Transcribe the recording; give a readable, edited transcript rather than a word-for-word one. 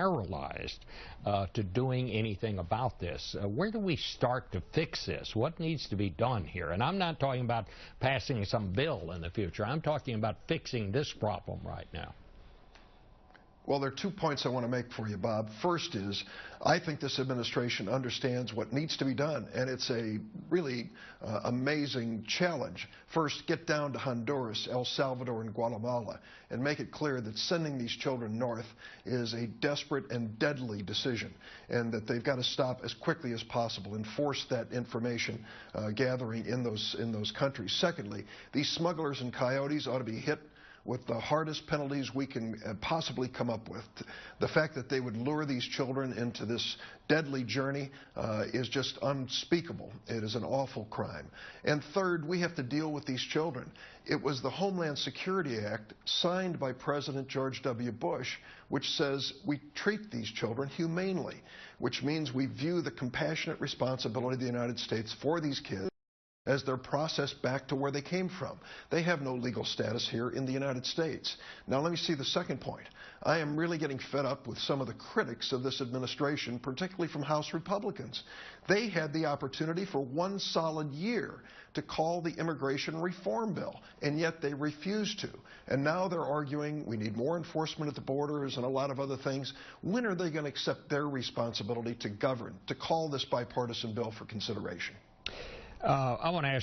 paralyzed to doing anything about this. Where do we start to fix this? What needs to be done here? And I'm not talking about passing some bill in the future. I'm talking about fixing this problem right now. Well, there are 2 points I want to make for you, Bob. First is, I think this administration understands what needs to be done, and it's a really amazing challenge. First, get down to Honduras, El Salvador, and Guatemala, and make it clear that sending these children north is a desperate and deadly decision, and that they've got to stop as quickly as possible and force that information gathering in those countries. Secondly, these smugglers and coyotes ought to be hit with the hardest penalties we can possibly come up with. The fact that they would lure these children into this deadly journey is just unspeakable. It is an awful crime. And third, we have to deal with these children. It was the Homeland Security Act signed by President George W. Bush, which says we treat these children humanely, which means we view the compassionate responsibility of the United States for these kids as they're processed back to where they came from. They have no legal status here in the United States. Now let me see the second point. I am really getting fed up with some of the critics of this administration, particularly from House Republicans. They had the opportunity for 1 solid year to call the immigration reform bill, and yet they refused to. And now they're arguing we need more enforcement at the borders and a lot of other things. When are they going to accept their responsibility to govern, to call this bipartisan bill for consideration? I want to ask